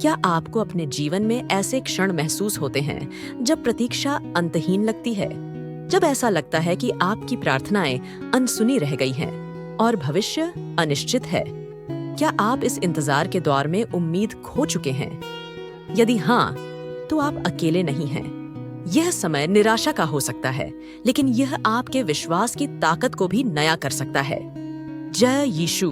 क्या आपको अपने जीवन में ऐसे क्षण महसूस होते हैं जब प्रतीक्षा अंतहीन लगती है, जब ऐसा लगता है कि आपकी प्रार्थनाएं अनसुनी रह गई हैं और भविष्य अनिश्चित है? क्या आप इस इंतजार के दौर में उम्मीद खो चुके हैं? यदि हाँ, तो आप अकेले नहीं हैं। यह समय निराशा का हो सकता है, लेकिन यह आपके विश्वास की ताकत को भी नया कर सकता है। जय यीशु।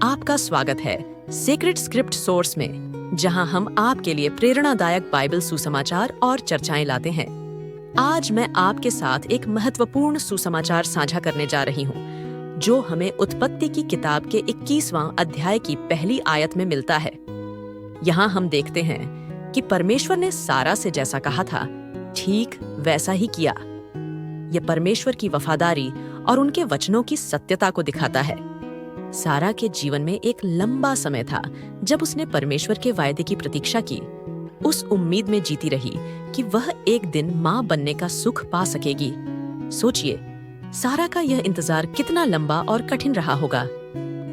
आपका स्वागत है सीक्रेट स्क्रिप्ट सोर्स में, जहां हम आपके लिए प्रेरणादायक बाइबल सुसमाचार और चर्चाएं लाते हैं। आज मैं आपके साथ एक महत्वपूर्ण सुसमाचार साझा करने जा रही हूं, जो हमें उत्पत्ति की किताब के 21वां अध्याय की पहली आयत में मिलता है। यहाँ हम देखते हैं कि परमेश्वर ने सारा से जैसा कहा था, ठीक वैसा ही किया। यह परमेश्वर की वफादारी और उनके वचनों की सत्यता को दिखाता है। सारा के जीवन में एक लंबा समय था जब उसने परमेश्वर के वायदे की प्रतीक्षा की, उस उम्मीद में जीती रही कि वह एक दिन मां बनने का सुख पा सकेगी। सोचिए, सारा का यह इंतजार कितना लंबा और कठिन रहा होगा।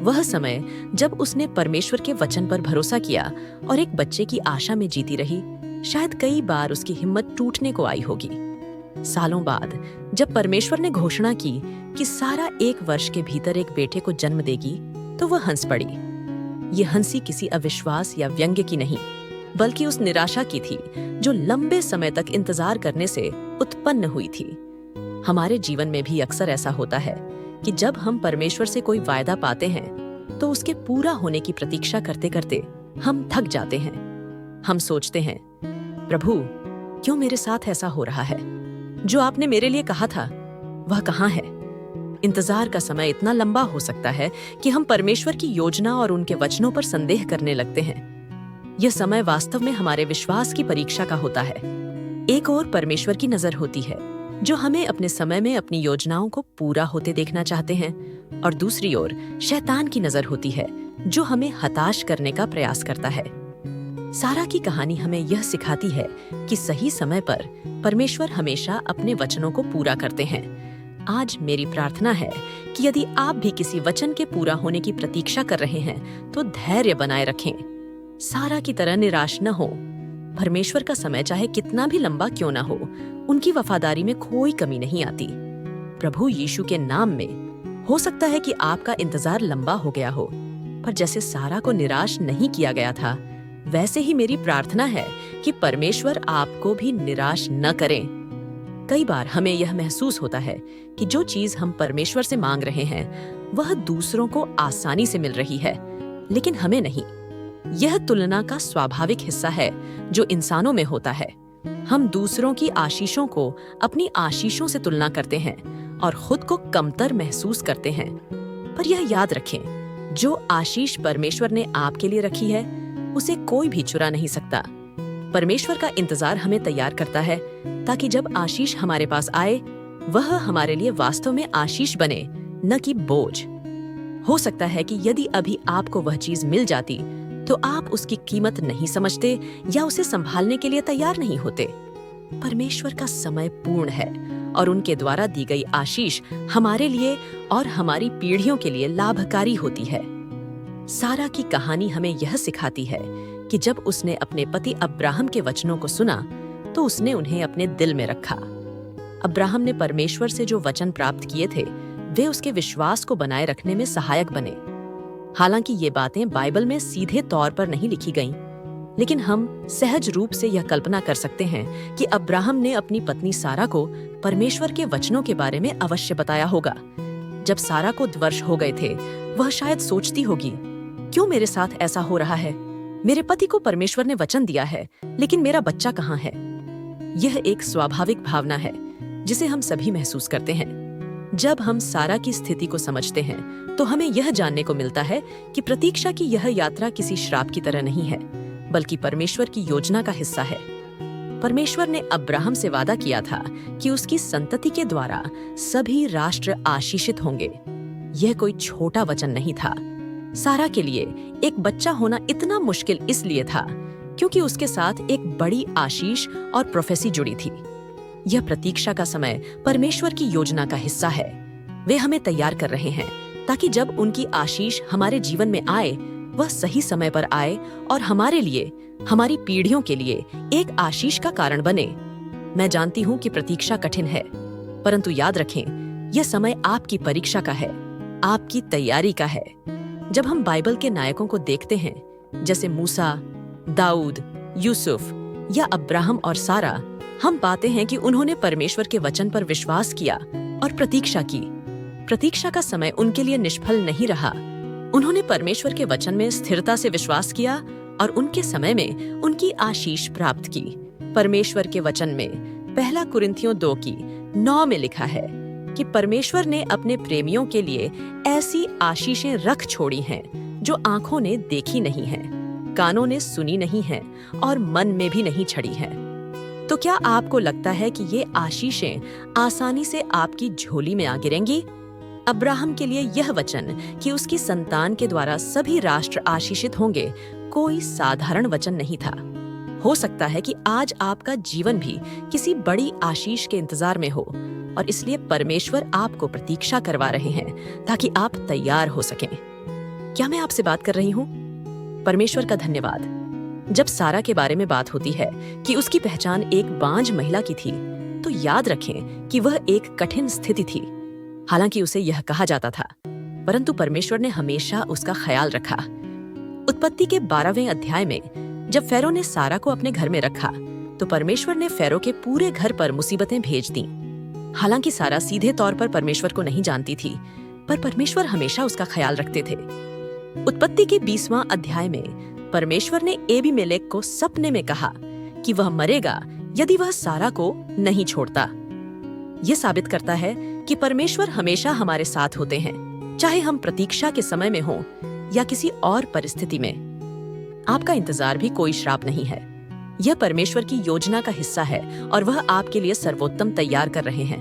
वह समय जब उसने परमेश्वर के वचन पर भरोसा किया और एक बच्चे की आशा में जीती रही, शायद कई बार उसकी हिम्मत टूटने को आई होगी। सालों बाद जब परमेश्वर ने घोषणा की कि सारा 1 वर्ष के भीतर एक बेटे को जन्म देगी, तो वह हंस पड़ी। ये हंसी किसी अविश्वास या व्यंग्य की नहीं, बल्कि उस निराशा की थी जो लंबे समय तक इंतजार करने से उत्पन्न हुई थी। हमारे जीवन में भी अक्सर ऐसा होता है कि जब हम परमेश्वर से कोई वायदा पाते हैं, तो उसके पूरा होने की प्रतीक्षा करते करते हम थक जाते हैं। हम सोचते हैं, प्रभु, क्यों मेरे साथ ऐसा हो रहा है? जो आपने मेरे लिए कहा था, वह कहाँ है? इंतजार का समय इतना लंबा हो सकता है कि हम परमेश्वर की योजना और उनके वचनों पर संदेह करने लगते हैं। यह समय वास्तव में हमारे विश्वास की परीक्षा का होता है। एक ओर परमेश्वर की नजर होती है, जो हमें अपने समय में अपनी योजनाओं को पूरा होते देखना चाहते हैं, और दूसरी ओर शैतान की नजर होती है, जो हमें हताश करने का प्रयास करता है। सारा की कहानी हमें यह सिखाती है कि सही समय पर परमेश्वर हमेशा अपने वचनों को पूरा करते हैं। आज मेरी प्रार्थना है कि यदि आप भी किसी वचन के पूरा होने की प्रतीक्षा कर रहे हैं, तो धैर्य बनाए रखें। सारा की तरह निराश न हो। परमेश्वर का समय चाहे कितना भी लंबा क्यों ना हो, उनकी वफादारी में कोई कमी नहीं आती। प्रभु यीशु के नाम में, हो सकता है कि आपका इंतजार लंबा हो गया हो, पर जैसे सारा को निराश नहीं किया गया था, वैसे ही मेरी प्रार्थना है कि परमेश्वर आपको भी निराश न करें। कई बार हमें यह महसूस होता है कि जो चीज हम परमेश्वर से मांग रहे हैं, वह दूसरों को आसानी से मिल रही है, लेकिन हमें नहीं। यह तुलना का स्वाभाविक हिस्सा है जो इंसानों में होता है। हम दूसरों की आशीषों को अपनी आशीषों से तुलना करते हैं और खुद को कमतर महसूस करते हैं। पर यह याद रखें, जो आशीष परमेश्वर ने आपके लिए रखी है, उसे कोई भी चुरा नहीं सकता। परमेश्वर का इंतजार हमें तैयार करता है ताकि जब आशीष हमारे पास आए, वह हमारे लिए वास्तव में आशीष बने, न कि बोझ। हो सकता है कि यदि अभी आपको वह चीज मिल जाती, तो आप उसकी कीमत नहीं समझते या उसे संभालने के लिए तैयार नहीं होते। परमेश्वर का समय पूर्ण है और उनके द्वारा दी गई आशीष हमारे लिए और हमारी पीढ़ियों के लिए लाभकारी होती है। सारा की कहानी हमें यह सिखाती है कि जब उसने अपने पति अब्राहम के वचनों को सुना, तो उसने उन्हें अपने दिल में रखा। अब्राहम ने परमेश्वर से जो वचन प्राप्त किए थे, वे उसके विश्वास को बनाए रखने में सहायक बने। हालांकि ये बातें बाइबल में सीधे तौर पर नहीं लिखी गईं, लेकिन हम सहज रूप से यह कल्पना कर सकते हैं कि अब्राहम ने अपनी पत्नी सारा को परमेश्वर के वचनों के बारे में अवश्य बताया होगा। जब सारा को 2 वर्ष हो गए थे, वह शायद सोचती होगी, क्यों मेरे साथ ऐसा हो रहा है? मेरे पति को परमेश्वर ने वचन दिया है, लेकिन मेरा बच्चा कहाँ है? यह एक स्वाभाविक भावना है जिसे हम सभी महसूस करते हैं। जब हम सारा की स्थिति को समझते हैं, तो हमें यह जानने को मिलता है कि प्रतीक्षा की यह यात्रा किसी श्राप की तरह नहीं है, बल्कि परमेश्वर की योजना का हिस्सा है। परमेश्वर ने अब्राहम से वादा किया था कि उसकी संतति के द्वारा सभी राष्ट्र आशीषित होंगे। यह कोई छोटा वचन नहीं था। सारा के लिए एक बच्चा होना इतना मुश्किल इसलिए था क्योंकि उसके साथ एक बड़ी आशीष और प्रोफेसी जुड़ी थी। यह प्रतीक्षा का समय परमेश्वर की योजना का हिस्सा है। वे हमें तैयार कर रहे हैं ताकि जब उनकी आशीष हमारे जीवन में आए, वह सही समय पर आए और हमारे लिए, हमारी पीढ़ियों के लिए एक आशीष का कारण बने। मैं जानती हूँ कि प्रतीक्षा कठिन है, परंतु याद रखें, यह समय आपकी परीक्षा का है, आपकी तैयारी का है। जब हम बाइबल के नायकों को देखते हैं, जैसे मूसा, दाऊद, यूसुफ या अब्राहम और सारा, हम पाते हैं कि उन्होंने परमेश्वर के वचन पर विश्वास किया और प्रतीक्षा की। प्रतीक्षा का समय उनके लिए निष्फल नहीं रहा। उन्होंने परमेश्वर के वचन में स्थिरता से विश्वास किया और उनके समय में उनकी आशीष प्राप्त की। परमेश्वर के वचन में 1 कुरिन्थियों 2:9 में लिखा है कि परमेश्वर ने अपने प्रेमियों के लिए ऐसी आशीषें रख छोड़ी हैं जो आंखों ने देखी नहीं हैं, कानों ने सुनी नहीं हैं और मन में भी नहीं चढ़ी हैं। तो क्या आपको लगता है कि ये आशीषें आसानी से आपकी झोली में आ गिरेंगी? अब्राहम के लिए यह वचन कि उसकी संतान के द्वारा सभी राष्ट्र आशीषित होंगे कोई साधारण वचन नहीं था। हो सकता है कि आज आपका जीवन भी किसी बड़ी आशीष के इंतजार में हो और इसलिए परमेश्वर आपको प्रतीक्षा करवा रहे हैं ताकि आप तैयार हो सकें। क्या मैं आपसे बात कर रही हूँ? परमेश्वर का धन्यवाद। जब सारा के बारे में बात होती है कि उसकी पहचान एक बांझ महिला की थी, तो याद रखें कि वह एक कठिन स्थिति थी। हालांकि उसे यह कहा जाता था, परंतु परमेश्वर ने हमेशा उसका ख्याल रखा। उत्पत्ति के 12वें अध्याय में जब फेरो ने सारा को अपने घर में रखा, तो परमेश्वर ने फेरो के पूरे घर पर मुसीबतें भेज दी। हालांकि सारा सीधे तौर पर परमेश्वर को नहीं जानती थी, पर परमेश्वर हमेशा उसका ख्याल रखते थे। उत्पत्ति के 20वां अध्याय में परमेश्वर ने एबीमेलेक को सपने में कहा कि वह मरेगा यदि वह सारा को नहीं छोड़ता। यह साबित करता है कि परमेश्वर हमेशा हमारे साथ होते हैं, चाहे हम प्रतीक्षा के समय में हों या किसी और परिस्थिति में। आपका इंतजार भी कोई श्राप नहीं है। यह परमेश्वर की योजना का हिस्सा है और वह आपके लिए सर्वोत्तम तैयार कर रहे हैं।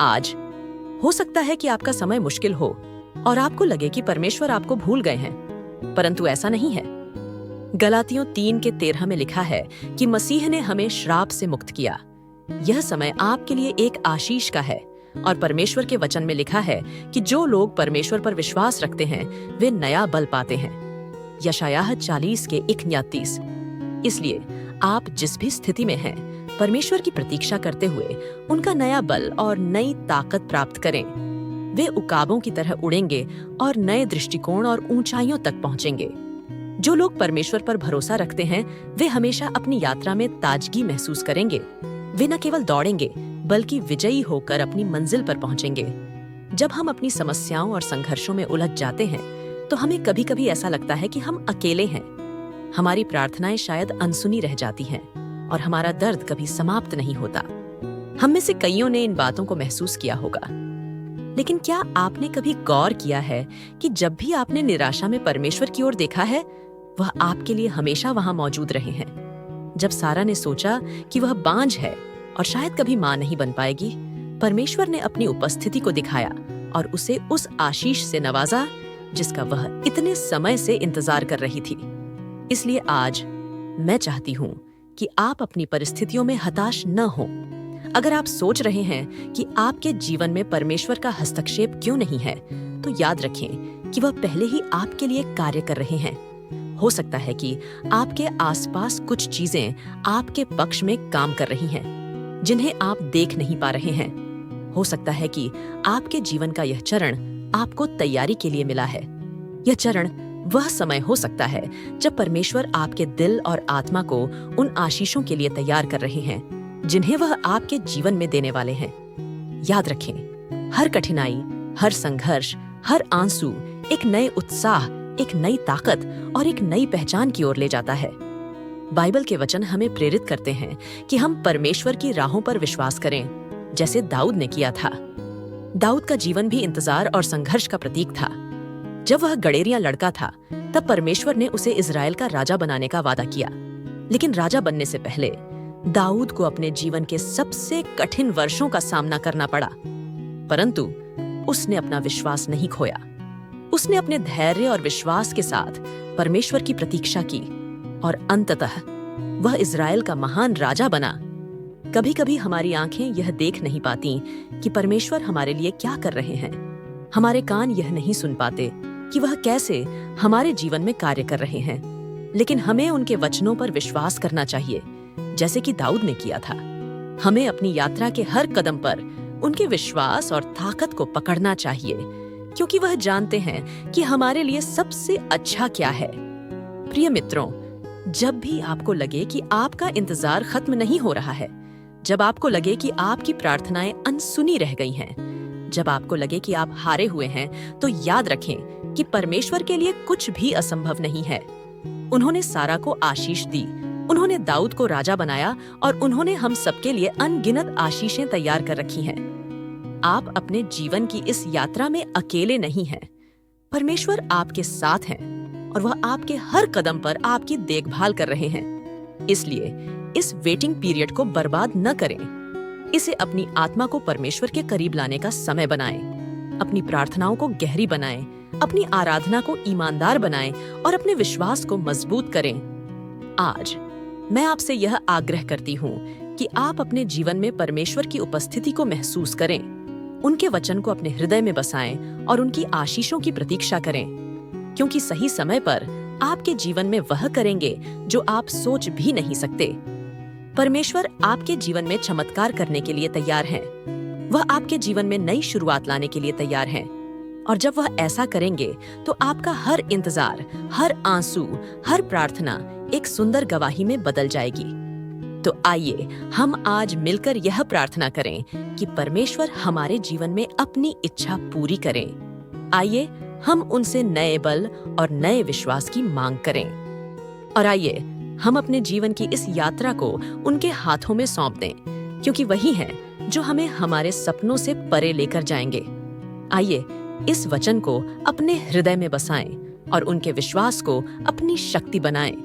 आज हो सकता है कि आपका समय मुश्किल हो और आपको लगे कि परमेश्वर आपको भूल गए हैं, परंतु ऐसा नहीं है। गलातियों 3:13 में लिखा है कि मसीह ने हमें श्राप से मुक्त किया। यह समय आपके लिए एक आशीष का है और परमेश्वर के वचन में लिखा है कि जो लोग परमेश्वर पर विश्वास रखते हैं वे नया बल पाते हैं। यशायाह 40:31। इसलिए आप जिस भी स्थिति में हैं, परमेश्वर की प्रतीक्षा करते हुए उनका नया बल और नई ताकत प्राप्त करें। वे उकाबों की तरह उड़ेंगे और नए दृष्टिकोण और ऊंचाइयों तक पहुंचेंगे। जो लोग परमेश्वर पर भरोसा रखते हैं वे हमेशा अपनी यात्रा में ताजगी महसूस करेंगे। वे न केवल दौड़ेंगे बल्कि विजयी होकर अपनी मंजिल पर पहुंचेंगे। जब हम अपनी समस्याओं और संघर्षों में उलझ जाते हैं तो हमें कभी कभी ऐसा लगता है कि हम अकेले हैं। हमारी प्रार्थनाएं शायद अनसुनी रह जाती हैं और हमारा दर्द कभी समाप्त नहीं होता। हम में से कईयों ने इन बातों को महसूस किया होगा, लेकिन क्या आपने कभी गौर किया है कि जब भी आपने निराशा में परमेश्वर की ओर देखा है, वह आपके लिए हमेशा वहां मौजूद रहे हैं। जब सारा ने सोचा कि वह बांझ है और शायद कभी मां नहीं बन पाएगी, परमेश्वर ने अपनी उपस्थिति को दिखाया और उसे उस आशीष से नवाजा जिसका वह इतने समय से इंतजार कर रही थी। इसलिए आज मैं चाहती हूँ कि आप अपनी परिस्थितियों में हताश न हो। अगर आप सोच रहे हैं कि आपके जीवन में परमेश्वर का हस्तक्षेप क्यों नहीं है, तो याद रखें कि वह पहले ही आपके लिए कार्य कर रहे हैं। हो सकता है कि आपके आसपास कुछ चीजें आपके पक्ष में काम कर रही हैं, जिन्हें आप देख नहीं पा रहे हैं। हो सकता है कि आपके जीवन का यह चरण आपको तैयारी के लिए मिला है। यह चरण वह समय हो सकता है जब परमेश्वर आपके दिल और आत्मा को उन आशीषों के लिए तैयार कर रहे हैं जिन्हें वह आपके जीवन में देने वाले हैं। याद रखें, हर कठिनाई, हर संघर्ष, हर आंसू एक नए उत्साह, एक नई ताकत और एक नई पहचान की ओर ले जाता है। बाइबल के वचन हमें प्रेरित करते हैं कि हम परमेश्वर की राहों पर विश्वास करें, जैसे दाऊद ने किया था। दाऊद का जीवन भी इंतजार और संघर्ष का प्रतीक था। जब वह गडेरिया लड़का था, तब परमेश्वर ने उसे इजराइल का राजा बनाने का वादा किया। लेकिन राजा बनने से पहले दाऊद को अपने जीवन के सबसे कठिन वर्षों का सामना करना पड़ा, परंतु उसने अपना विश्वास नहीं खोया। उसने अपने धैर्य और विश्वास के साथ परमेश्वर की प्रतीक्षा की और अंततः वह इजराइल का महान राजा बना। कभी कभी हमारी आंखें यह देख नहीं पाती कि परमेश्वर हमारे लिए क्या कर रहे हैं। हमारे कान यह नहीं सुन पाते कि वह कैसे हमारे जीवन में कार्य कर रहे हैं, लेकिन हमें उनके वचनों पर विश्वास करना चाहिए, जैसे कि दाऊद ने किया था। हमें अपनी यात्रा के हर कदम पर उनके विश्वास और ताकत को पकड़ना चाहिए, क्योंकि वह जानते हैं कि हमारे लिए सबसे अच्छा क्या है। प्रिय मित्रों, जब भी आपको लगे कि आपका इंतजार खत्म नहीं हो रहा है, जब आपको लगे कि आपकी प्रार्थनाएं अनसुनी रह गई हैं, जब आपको लगे कि आप हारे हुए हैं, तो याद रखें कि परमेश्वर के लिए कुछ भी असंभव नहीं है। उन्होंने सारा को आशीष दी, उन्होंने दाऊद को राजा बनाया और उन्होंने हम सबके लिए अनगिनत आशीषें तैयार कर रखी हैं। आप अपने जीवन की इस यात्रा में अकेले नहीं हैं। परमेश्वर आपके साथ हैं और वह आपके हर कदम पर आपकी देखभाल कर रहे हैं। इसलिए इस वेटिंग पीरियड को बर्बाद न करें। इसे अपनी आत्मा को परमेश्वर के करीब लाने का समय बनाएं। अपनी प्रार्थनाओं को गहरी बनाएं, अपनी आराधना को ईमानदार बनाएं और अपने विश्वास को मजबूत करें। आज मैं आपसे यह आग्रह करती हूँ कि आप अपने जीवन में परमेश्वर की उपस्थिति को महसूस करें, उनके वचन को अपने हृदय में बसाएं और उनकी आशीषों की प्रतीक्षा करें, क्योंकि सही समय पर आपके जीवन में वह करेंगे जो आप सोच भी नहीं सकते। परमेश्वर आपके जीवन में चमत्कार करने के लिए तैयार हैं। वह आपके जीवन में नई शुरुआत लाने के लिए तैयार हैं। और जब वह ऐसा करेंगे तो आपका हर इंतजार, हर आंसू, हर प्रार्थना एक सुंदर गवाही में बदल जाएगी। तो आइए हम आज मिलकर यह प्रार्थना करें कि परमेश्वर हमारे जीवन में अपनी इच्छा पूरी करें। आइए हम उनसे नए बल और नए विश्वास की मांग करें। और आइए हम अपने जीवन की इस यात्रा को उनके हाथों में सौंप दें, क्योंकि वही हैं जो हमें हमारे सपनों से परे लेकर जाएंगे। आइए इस वचन को अपने हृदय में बसाएं और उनके विश्वास को अपनी शक्ति बनाएं,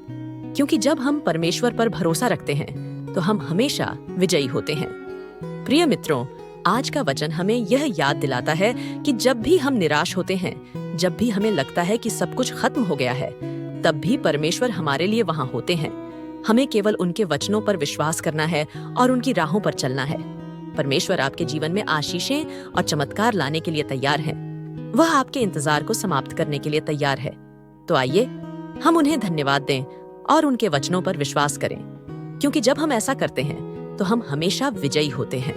क्योंकि जब हम परमेश्वर पर भरोसा रखते हैं तो हम हमेशा विजयी होते हैं। प्रिय मित्रों, आज का वचन हमें यह याद दिलाता है कि जब भी हम निराश होते हैं, जब भी हमें लगता है कि सब कुछ खत्म हो गया है, तब भी परमेश्वर हमारे लिए वहां होते हैं। हमें केवल उनके वचनों पर विश्वास करना है और उनकी राहों पर चलना है। परमेश्वर आपके जीवन में आशीषें और चमत्कार लाने के लिए तैयार हैं। वह आपके इंतजार को समाप्त करने के लिए तैयार है। तो आइए हम उन्हें धन्यवाद दें और उनके वचनों पर विश्वास करें, क्योंकि जब हम ऐसा करते हैं तो हम हमेशा विजयी होते हैं।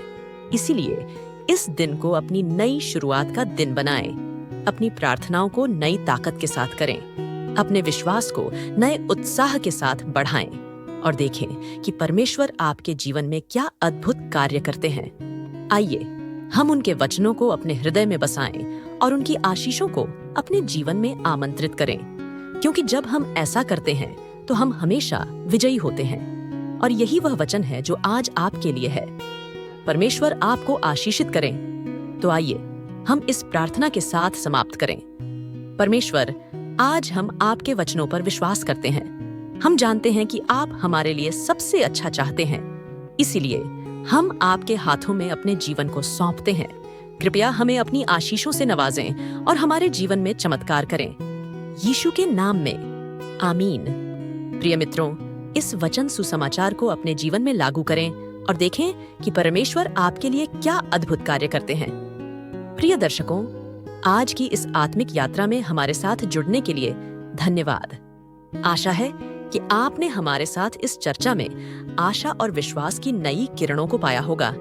इसीलिए इस दिन को अपनी नई शुरुआत का दिन बनाएं। अपनी प्रार्थनाओं को नई ताकत के साथ करें, अपने विश्वास को नए उत्साह के साथ बढ़ाएं और देखें कि परमेश्वर आपके जीवन में क्या अद्भुत कार्य करते हैं। आइए हम उनके वचनों को अपने हृदय में बसाएं और उनकी आशीषों को अपने जीवन में आमंत्रित करें, क्योंकि जब हम ऐसा करते हैं तो हम हमेशा विजयी होते हैं। और यही वह वचन है जो आज आपके लिए है। परमेश्वर आपको आशीषित करें। तो आइए हम इस प्रार्थना के साथ समाप्त करें। परमेश्वर, आज हम आपके वचनों पर विश्वास करते हैं। हम जानते हैं कि आप हमारे लिए सबसे अच्छा चाहते हैं। इसीलिए हम आपके हाथों में अपने जीवन को सौंपते हैं। कृपया हमें अपनी आशीषों से नवाजें और हमारे जीवन में चमत्कार करें। यीशु के नाम में आमीन। प्रिय मित्रों, इस वचन सुसमाचार को अपने जीवन में लागू करें और देखें कि परमेश्वर आपके लिए क्या अद्भुत कार्य करते हैं। प्रिय दर्शकों, आज की इस आत्मिक यात्रा में हमारे साथ जुड़ने के लिए धन्यवाद। आशा है कि आपने हमारे साथ इस चर्चा में आशा और विश्वास की नई किरणों को पाया होगा।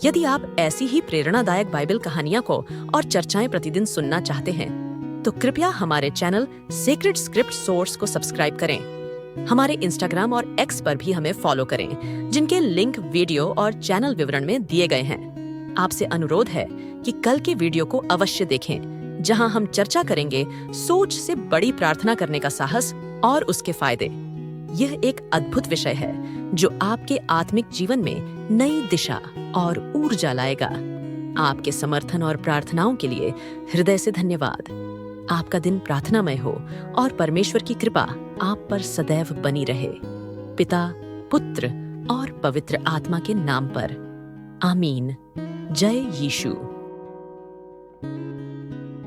यदि आप ऐसी ही प्रेरणादायक बाइबल कहानियां को और चर्चाएं प्रतिदिन सुनना चाहते हैं, तो कृपया हमारे चैनल सेक्रेड स्क्रिप्ट सोर्स को सब्सक्राइब करें। हमारे इंस्टाग्राम और एक्स पर भी हमें फॉलो करें, जिनके लिंक वीडियो और चैनल विवरण में दिए गए हैं। आपसे अनुरोध है कि कल के वीडियो को अवश्य देखें, जहां हम चर्चा करेंगे सोच से बड़ी प्रार्थना करने का साहस और उसके फायदे। यह एक अद्भुत विषय है जो आपके आत्मिक जीवन में नई दिशा और ऊर्जा लाएगा। आपके समर्थन और प्रार्थनाओं के लिए हृदय से धन्यवाद। आपका दिन प्रार्थनामय हो और परमेश्वर की कृपा आप पर सदैव बनी रहे। पिता, पुत्र और पवित्र आत्मा के नाम पर आमीन। जय यीशु।